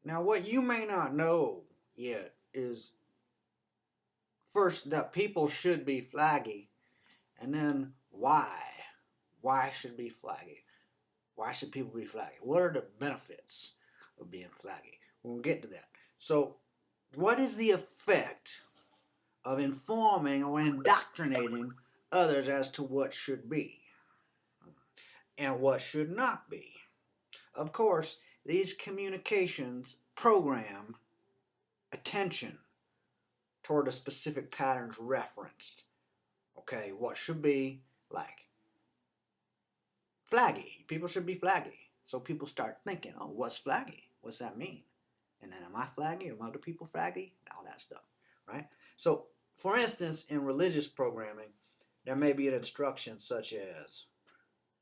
Now, what you may not know yet is first that people should be flaggy, and then why. Why should be flaggy? Why should people be flaggy? What are the benefits of being flaggy? We'll get to that. So, what is the effect of informing or indoctrinating others as to what should be and what should not be? Of course, these communications program attention toward the specific patterns referenced. Okay, what should be like flaggy. People should be flaggy. So people start thinking, oh, what's flaggy? What's that mean? And then am I flaggy? Are other people flaggy? All that stuff, right? So, for instance, in religious programming, there may be an instruction such as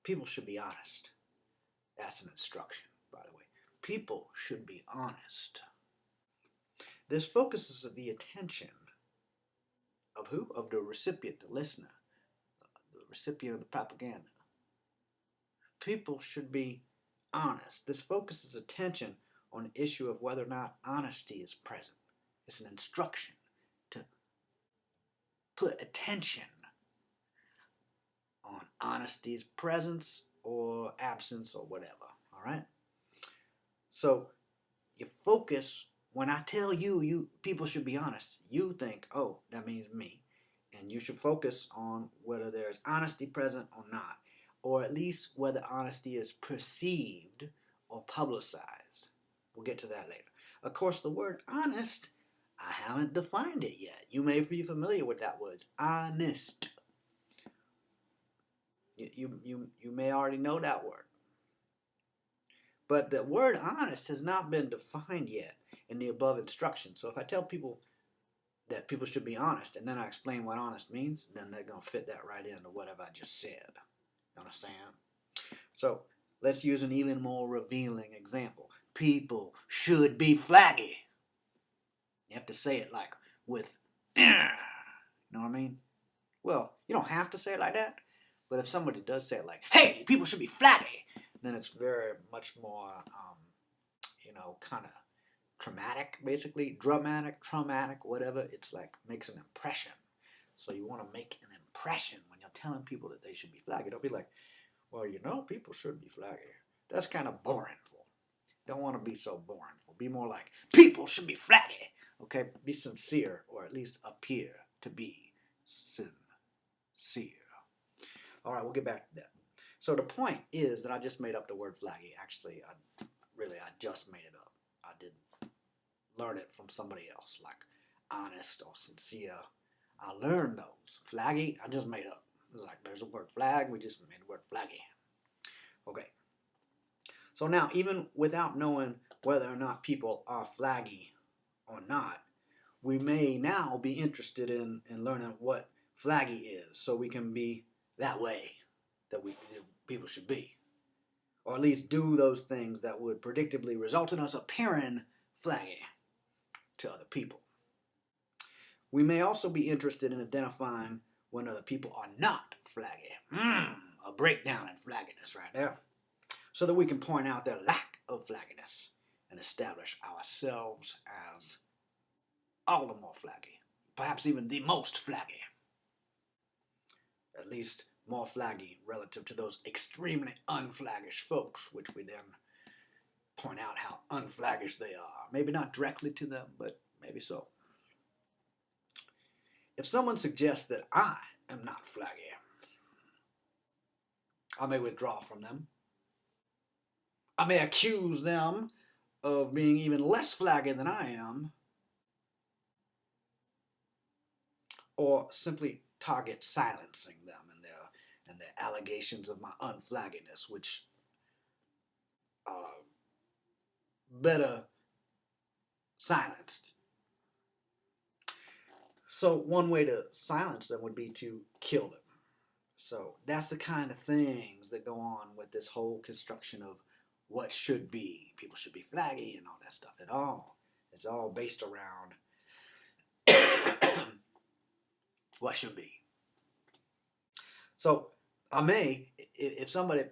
people should be honest. That's an instruction, by the way. People should be honest. This focuses the attention of who? Of the recipient, the listener, the recipient of the propaganda. People should be honest. This focuses attention on the issue of whether or not honesty is present. It's an instruction to put attention on honesty's presence or absence or whatever. All right? So you focus when I tell you people should be honest, you think, oh, that means me. And you should focus on whether there's honesty present or not, or at least whether honesty is perceived or publicized. We'll get to that later. Of course, the word honest, I haven't defined it yet. You may be familiar with that word, honest. You may already know that word. But the word honest has not been defined yet in the above instructions. So if I tell people that people should be honest, and then I explain what honest means, then they're going to fit that right into whatever I just said. You understand? So let's use an even more revealing example. People should be flaggy. You have to say it like with, you know what I mean? Well, you don't have to say it like that, but if somebody does say it like, hey, people should be flaggy, then it's very much more, kind of traumatic, basically, dramatic, traumatic, whatever. It's like makes an impression. So you want to make an impression when you're telling people that they should be flaggy. Don't be like, well, people should be flaggy. That's kind of boringful. Don't want to be so boringful. Be more like, people should be flaggy. Okay, be sincere, or at least appear to be sincere. All right, we'll get back to that. So the point is that I just made up the word flaggy. Actually, I just made it up. I didn't learn it from somebody else, like honest or sincere. I learned those. Flaggy, I just made up. It was like, there's a word flag, we just made the word flaggy. Okay. So now, even without knowing whether or not people are flaggy or not, we may now be interested in learning what flaggy is, so we can be that way that people should be, or at least do those things that would predictably result in us appearing flaggy to other people. We may also be interested in identifying when other people are not flaggy. A breakdown in flagginess right there. So that we can point out their lack of flagginess and establish ourselves as all the more flaggy. Perhaps even the most flaggy. At least more flaggy relative to those extremely unflaggish folks, which we then point out how unflaggish they are. Maybe not directly to them, but maybe so. If someone suggests that I am not flaggy, I may withdraw from them. I may accuse them of being even less flaggy than I am, or simply target silencing them and their allegations of my unflagginess, which are better silenced. So one way to silence them would be to kill them. So that's the kind of things that go on with this whole construction of what should be. People should be flaggy and all that stuff. It's all based around what should be. So I may, if somebody,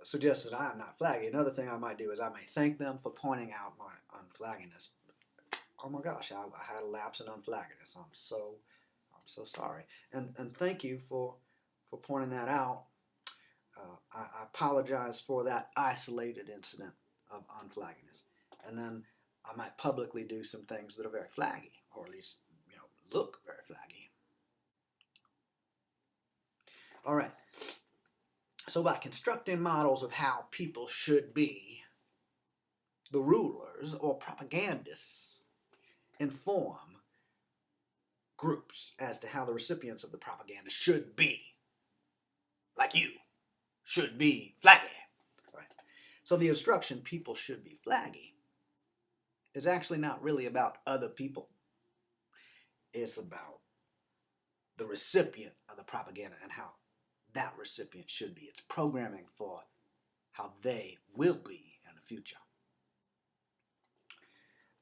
suggest that I am not flaggy. Another thing I might do is I may thank them for pointing out my unflagginess. Oh my gosh, I had a lapse in unflagginess. I'm so sorry. And thank you for pointing that out. I apologize for that isolated incident of unflagginess. And then I might publicly do some things that are very flaggy, or at least, look very flaggy. All right. So by constructing models of how people should be, the rulers or propagandists inform groups as to how the recipients of the propaganda should be. Like you should be flaggy. Right. So the instruction, people should be flaggy, is actually not really about other people. It's about the recipient of the propaganda and how that recipient should be. It's programming for how they will be in the future.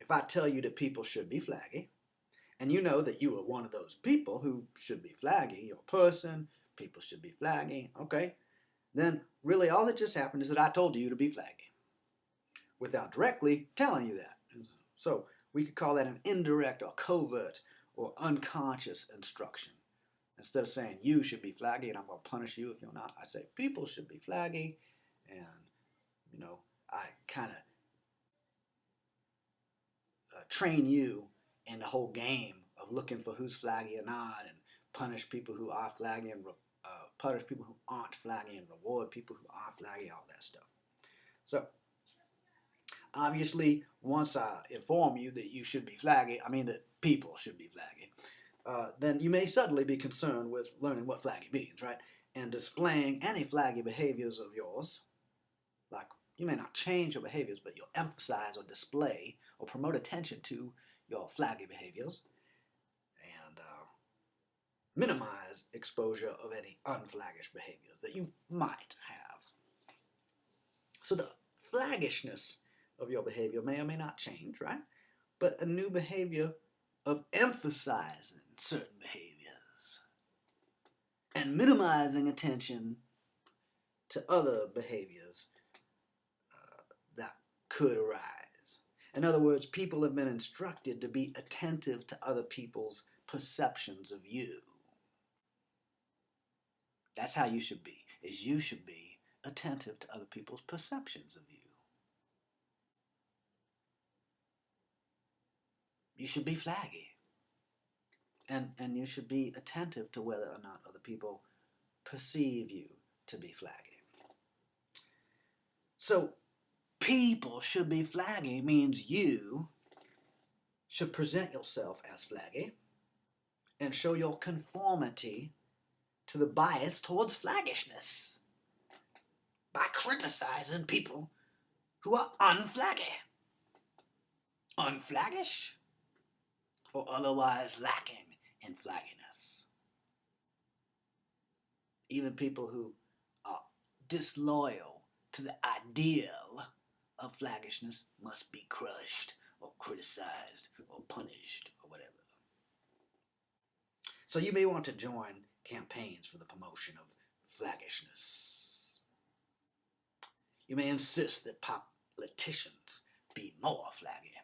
If I tell you that people should be flaggy, and you know that you are one of those people who should be flaggy, your person, people should be flaggy, okay, then really all that just happened is that I told you to be flaggy without directly telling you that. So we could call that an indirect or covert or unconscious instruction. Instead of saying you should be flaggy and I'm going to punish you if you're not, I say people should be flaggy, and I kind of train you in the whole game of looking for who's flaggy or not, and punish people who are flaggy and punish people who aren't flaggy and reward people who are flaggy, all that stuff. So obviously, once I inform you that you should be flaggy, I mean that people should be flaggy, then you may suddenly be concerned with learning what flaggy means, right? And displaying any flaggy behaviors of yours. Like, you may not change your behaviors, but you'll emphasize or display or promote attention to your flaggy behaviors, and minimize exposure of any unflaggish behaviors that you might have. So the flaggishness of your behavior may or may not change, right? But a new behavior of emphasizing certain behaviors and minimizing attention to other behaviors that could arise. In other words, people have been instructed to be attentive to other people's perceptions of you. That's how you should be, is you should be attentive to other people's perceptions of you. You should be flaggy. And you should be attentive to whether or not other people perceive you to be flaggy. So, people should be flaggy means you should present yourself as flaggy and show your conformity to the bias towards flaggishness by criticizing people who are unflaggy, unflaggish, or otherwise lacking in flagginess. Even people who are disloyal to the ideal of flaggishness must be crushed or criticized or punished or whatever. So you may want to join campaigns for the promotion of flaggishness. You may insist that politicians be more flaggy.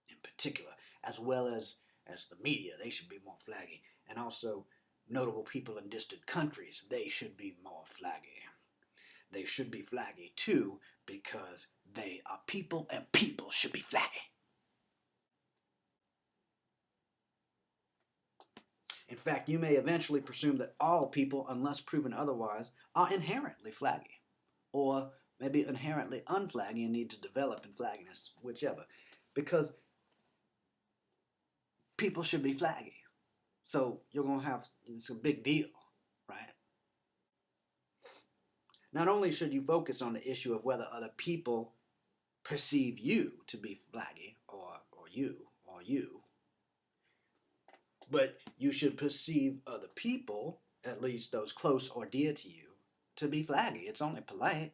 In particular, as well as the media, they should be more flaggy. And also, notable people in distant countries, they should be more flaggy. They should be flaggy too, because they are people and people should be flaggy. In fact, you may eventually presume that all people, unless proven otherwise, are inherently flaggy, or maybe inherently unflaggy and need to develop in flagginess, whichever. Because people should be flaggy. So you're going to have, it's a big deal, right? Not only should you focus on the issue of whether other people perceive you to be flaggy, or you, but you should perceive other people, at least those close or dear to you, to be flaggy. It's only polite.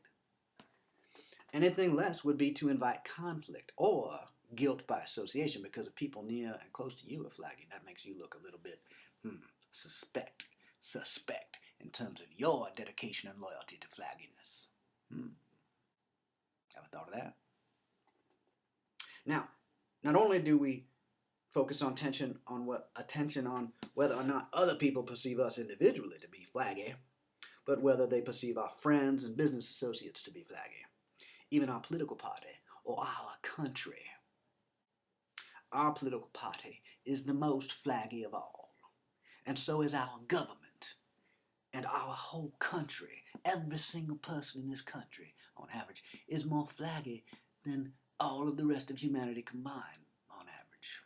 Anything less would be to invite conflict or guilt by association, because if people near and close to you are flaggy, that makes you look a little bit suspect in terms of your dedication and loyalty to flagginess. Never thought of that. Now, not only do we focus on attention on whether or not other people perceive us individually to be flaggy, but whether they perceive our friends and business associates to be flaggy, even our political party or our country. Our political party is the most flaggy of all, and so is our government and our whole country. Every single person in this country, on average, is more flaggy than all of the rest of humanity combined, on average.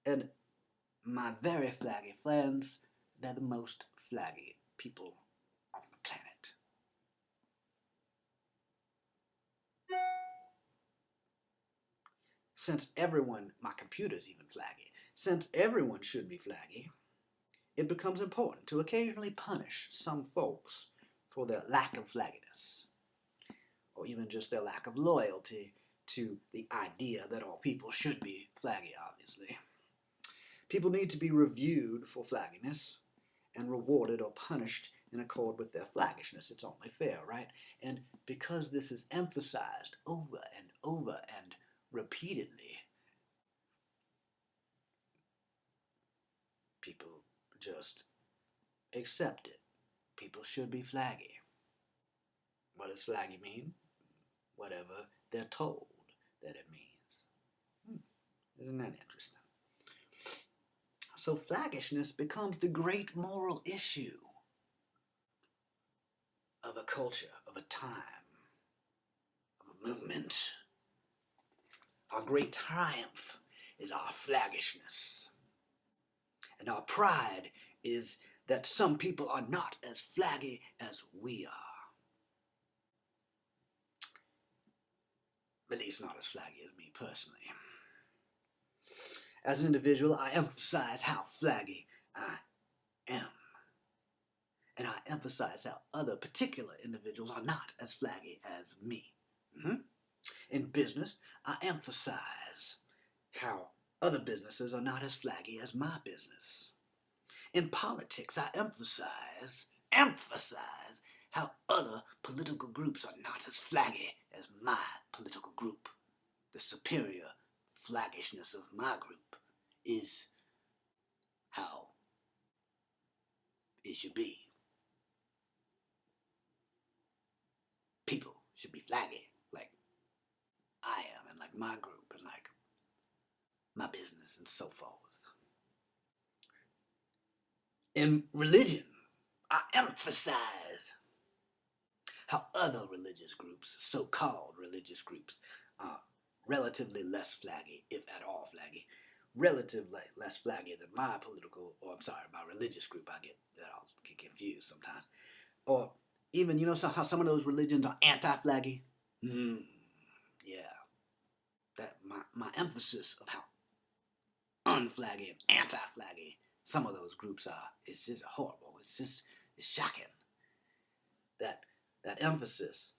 And my very flaggy friends, they're the most flaggy people on the planet. Since my computer's even flaggy, since everyone should be flaggy, it becomes important to occasionally punish some folks for their lack of flagginess, or even just their lack of loyalty to the idea that all people should be flaggy, obviously. People need to be reviewed for flagginess and rewarded or punished in accord with their flaggishness. It's only fair, right? And because this is emphasized over and over and repeatedly, people just accept it. People should be flaggy. What does flaggy mean? Whatever they're told that it means. Isn't that interesting? So flaggishness becomes the great moral issue of a culture, of a time, of a movement. Our great triumph is our flaggishness. And our pride is that some people are not as flaggy as we are. At least not as flaggy as me personally. As an individual, I emphasize how flaggy I am. And I emphasize how other particular individuals are not as flaggy as me. In business, I emphasize how other businesses are not as flaggy as my business. In politics, I emphasize how other political groups are not as flaggy as my political group. The superior flaggishness of my group is how it should be. People should be flaggy like I am, and like my group, and like my business, and so forth. In religion, I emphasize how other religious groups, so-called religious groups, are relatively less flaggy, if at all flaggy, relatively less flaggy than my religious group. I get confused sometimes. Or even, how some of those religions are anti-flaggy. Yeah. That my emphasis of how unflaggy and anti-flaggy some of those groups are, it's just horrible. It's shocking. That emphasis,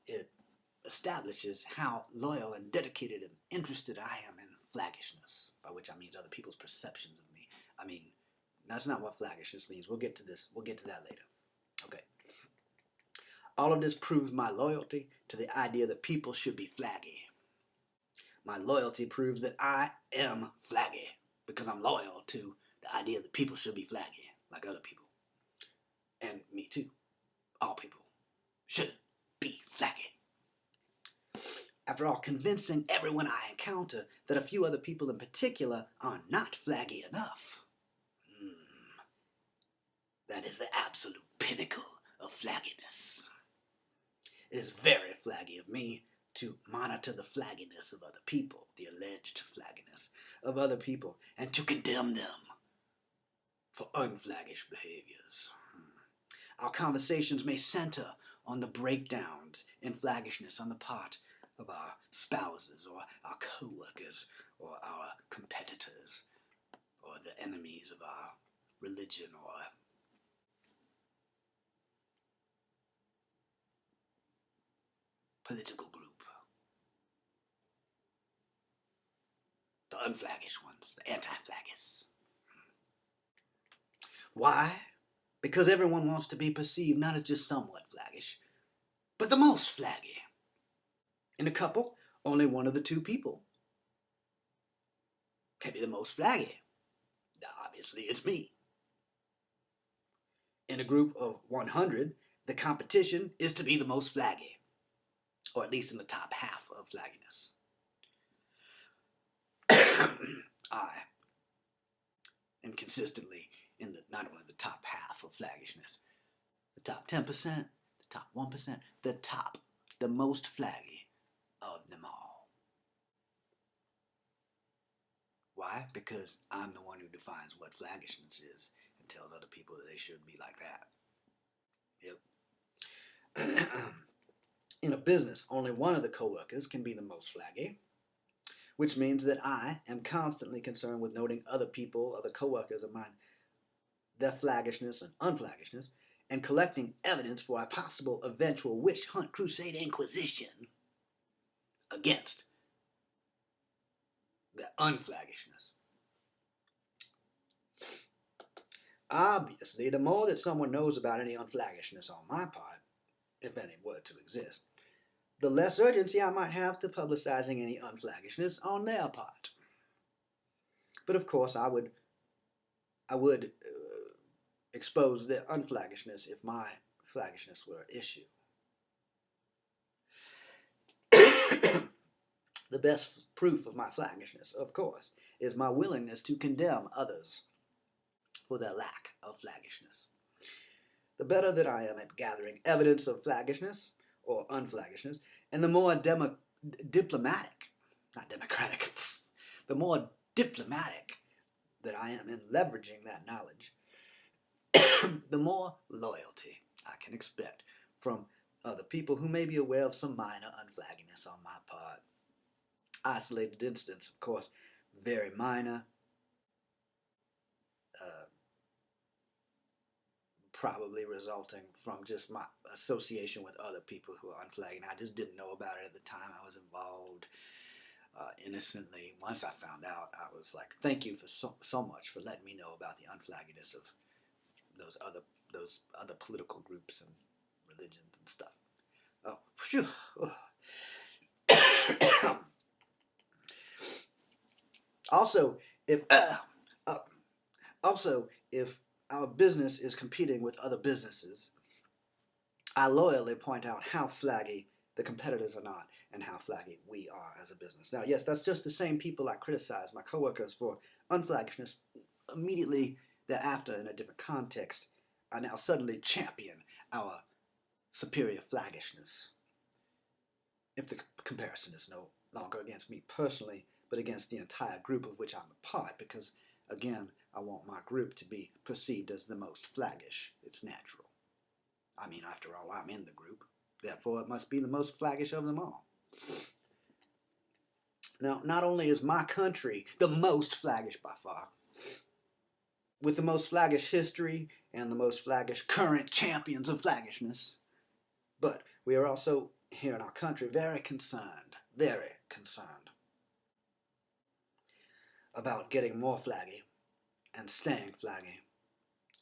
it establishes how loyal and dedicated and interested I am in flaggishness, by which I mean other people's perceptions of me. I mean, that's not what flaggishness means. We'll get to that later. Okay. All of this proves my loyalty to the idea that people should be flaggy. My loyalty proves that I am flaggy because I'm loyal to the idea that people should be flaggy like other people. And me too. All people should be flaggy. After all, convincing everyone I encounter that a few other people in particular are not flaggy enough. That is the absolute pinnacle of flagginess. It is very flaggy of me to monitor the flagginess of other people, the alleged flagginess of other people, and to condemn them for unflaggish behaviors. Our conversations may center on the breakdowns in flaggishness on the part of our spouses or our co-workers or our competitors or the enemies of our religion or political group. The unflaggish ones, the anti-flaggists. Why? Because everyone wants to be perceived not as just somewhat flaggish, but the most flaggy. In a couple, only one of the two people can be the most flaggy. Obviously, it's me. In a group of 100, the competition is to be the most flaggy, or at least in the top half of flagginess. I am consistently in not only the top half of flaggishness, the top 10%, the top 1%, the most flaggy of them all. Why? Because I'm the one who defines what flaggishness is and tells other people that they should be like that. Yep. In a business, only one of the coworkers can be the most flaggy, which means that I am constantly concerned with noting other people, other coworkers of mine, their flaggishness and unflaggishness, and collecting evidence for a possible eventual witch hunt crusade inquisition against their unflaggishness. Obviously, the more that someone knows about any unflaggishness on my part, if any were to exist, the less urgency I might have to publicizing any unflaggishness on their part. But of course, I would expose their unflaggishness if my flaggishness were an issue. The best proof of my flaggishness, of course, is my willingness to condemn others for their lack of flaggishness. The better that I am at gathering evidence of flaggishness or unflaggishness, and the more diplomatic, not democratic, the more diplomatic that I am in leveraging that knowledge, the more loyalty I can expect from other people who may be aware of some minor unflagginess on my part. Isolated instance, of course, very minor, probably resulting from just my association with other people who are unflagging. I just didn't know about it at the time. I was involved innocently. Once I found out, I was like, thank you for so much for letting me know about the unflagginess of those other political groups and religions and stuff. Oh, phew. Also, if our business is competing with other businesses, I loyally point out how flaggy the competitors are not and how flaggy we are as a business. Now, yes, that's just the same people I criticize my coworkers for unflaggishness immediately thereafter in a different context. I now suddenly champion our superior flaggishness. If the comparison is no longer against me personally, but against the entire group of which I'm a part, because, again, I want my group to be perceived as the most flaggish. It's natural. I mean, after all, I'm in the group. Therefore, it must be the most flaggish of them all. Now, not only is my country the most flaggish by far, with the most flaggish history and the most flaggish current champions of flaggishness, but we are also, here in our country, very concerned about getting more flaggy and staying flaggy,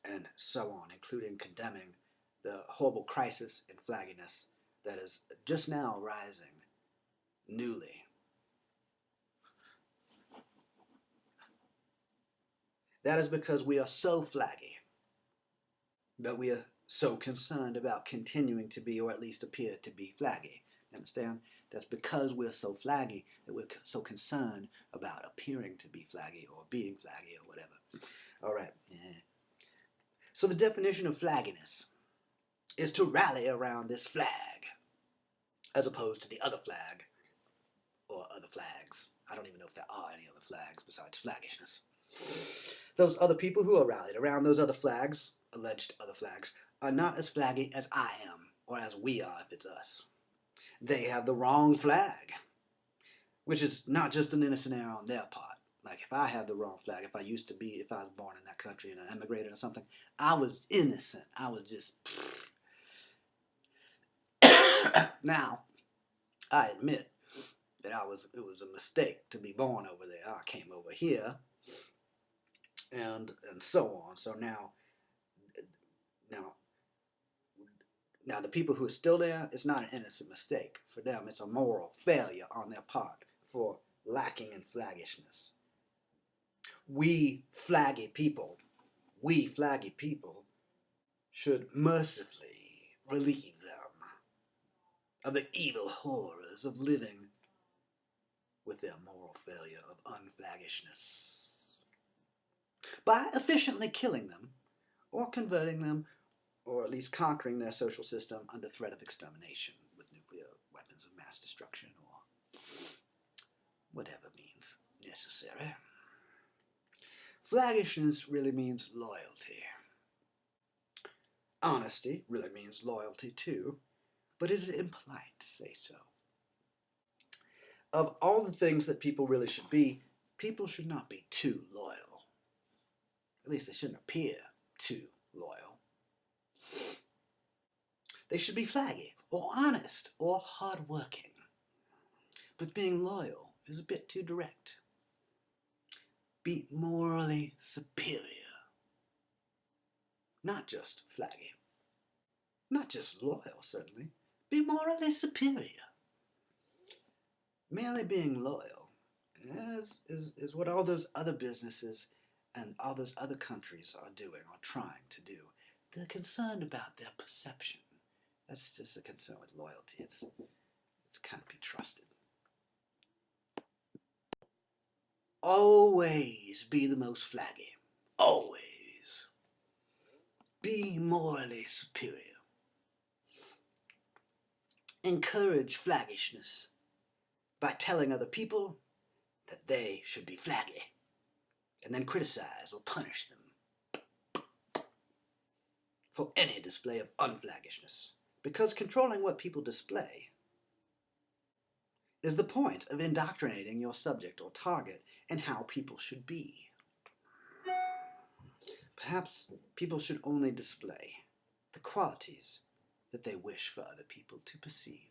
and so on, including condemning the horrible crisis in flagginess that is just now rising newly. That is because we are so flaggy that we are so concerned about continuing to be, or at least appear to be, flaggy. You understand? That's because we're so flaggy that we're so concerned about appearing to be flaggy or being flaggy or whatever. All right. Yeah. So the definition of flagginess is to rally around this flag as opposed to the other flag or other flags. I don't even know if there are any other flags besides flaggishness. Those other people who are rallied around those other flags, alleged other flags, are not as flaggy as I am, or as we are if it's us. They have the wrong flag, which is not just an innocent error on their part. Like if I had the wrong flag, if I was born in that country and I emigrated or something, I was innocent. I was just... Now, I admit that it was a mistake to be born over there. I came over here, and so on. So now Now, the people who are still there, it's not an innocent mistake. For them, it's a moral failure on their part for lacking in flaggishness. We flaggy people, should mercifully relieve them of the evil horrors of living with their moral failure of unflaggishness by efficiently killing them or converting them or at least conquering their social system under threat of extermination with nuclear weapons of mass destruction or whatever means necessary. Flaggishness really means loyalty. Honesty really means loyalty too, but it is impolite to say so. Of all the things that people really should be, people should not be too loyal. At least they shouldn't appear too loyal. They should be flaggy, or honest, or hardworking. But being loyal is a bit too direct. Be morally superior. Not just flaggy. Not just loyal, certainly. Be morally superior. Merely being loyal is what all those other businesses and all those other countries are doing or trying to do. They're concerned about their perception. That's just a concern with loyalty. It's can't be trusted. Always be the most flaggy. Always. Be morally superior. Encourage flaggishness by telling other people that they should be flaggy, and then criticize or punish them for any display of unflaggishness, because controlling what people display is the point of indoctrinating your subject or target in how people should be. Perhaps people should only display the qualities that they wish for other people to perceive.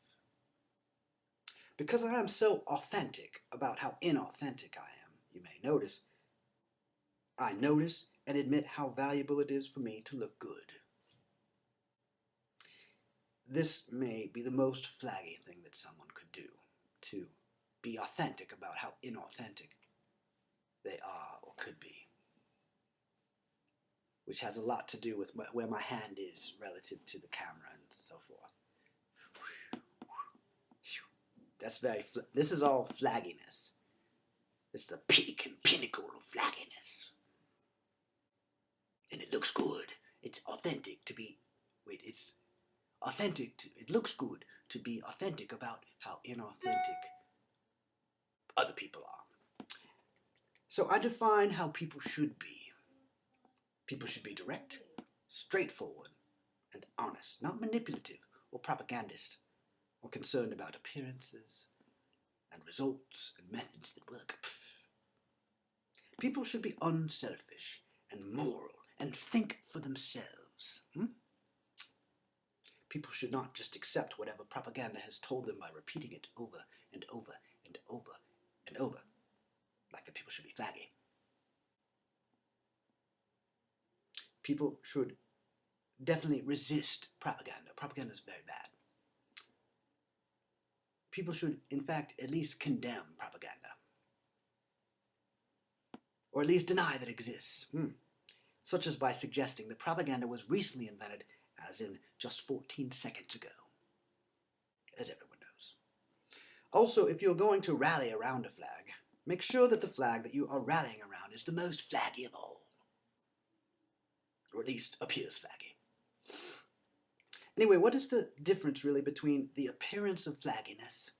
Because I am so authentic about how inauthentic I am, you may notice, I notice and admit how valuable it is for me to look good. This may be the most flaggy thing that someone could do, to be authentic about how inauthentic they are or could be, which has a lot to do with where my hand is relative to the camera and so forth. This is all flagginess. It's the peak and pinnacle of flagginess. And it looks good. It's authentic to be, it looks good to be authentic about how inauthentic other people are. So I define how people should be. People should be direct, straightforward, and honest, not manipulative or propagandist, or concerned about appearances and results and methods that work. People should be unselfish and moral and think for themselves. People should not just accept whatever propaganda has told them by repeating it over and over and over and over, like the people should be flaggy. People should definitely resist propaganda. Propaganda is very bad. People should, in fact, at least condemn propaganda. Or at least deny that it exists. Such as by suggesting that propaganda was recently invented, as in just 14 seconds ago. As everyone knows. Also, if you're going to rally around a flag, make sure that the flag that you are rallying around is the most flaggy of all. Or at least appears flaggy. Anyway, what is the difference really between the appearance of flagginess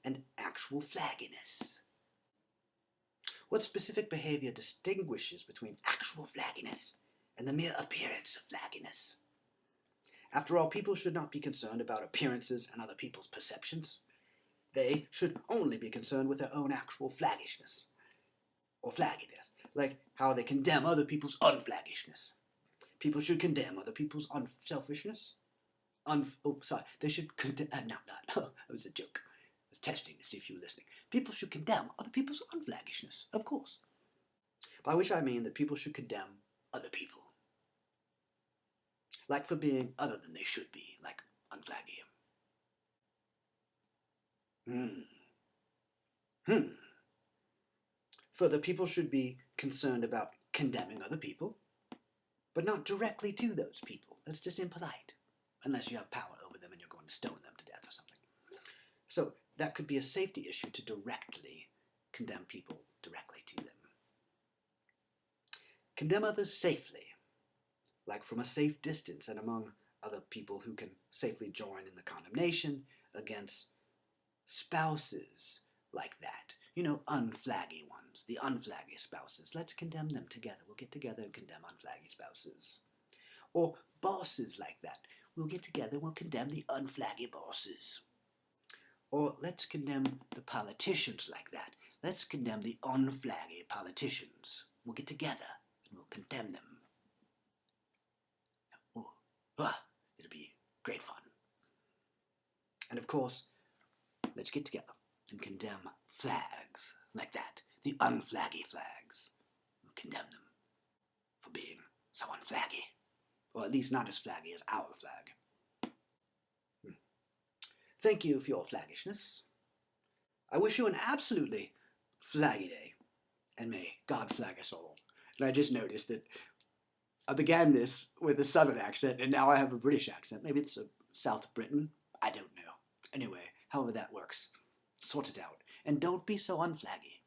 and actual flagginess? What specific behavior distinguishes between actual flagginess and the mere appearance of flagginess? After all, people should not be concerned about appearances and other people's perceptions. They should only be concerned with their own actual flaggishness, or flagginess, like how they condemn other people's unflaggishness. People should condemn other people's unselfishness. They should condemn. That was a joke. I was testing to see if you were listening. People should condemn other people's unflaggishness, of course. By which I mean that people should condemn other people. Like for being other than they should be, like unflaggy. Further, people should be concerned about condemning other people, but not directly to those people. That's just impolite, unless you have power over them and you're going to stone them to death or something. So that could be a safety issue to directly condemn people directly to them. Condemn others safely, like from a safe distance and among other people who can safely join in the condemnation against spouses like that. You know, unflaggy ones, the unflaggy spouses. Let's condemn them together. We'll get together and condemn unflaggy spouses. Or bosses like that. We'll get together and we'll condemn the unflaggy bosses. Or let's condemn the politicians like that. Let's condemn the unflaggy politicians. We'll get together and we'll condemn them. It'll be great fun. And of course, let's get together and condemn flags like that. The unflaggy flags. We'll condemn them for being so unflaggy. Or at least not as flaggy as our flag. Thank you for your flaggishness. I wish you an absolutely flaggy day. And may God flag us all. And I just noticed that I began this with a southern accent, and now I have a British accent. Maybe it's a South Britain. I don't know. Anyway, however that works, sort it out. And don't be so unflaggy.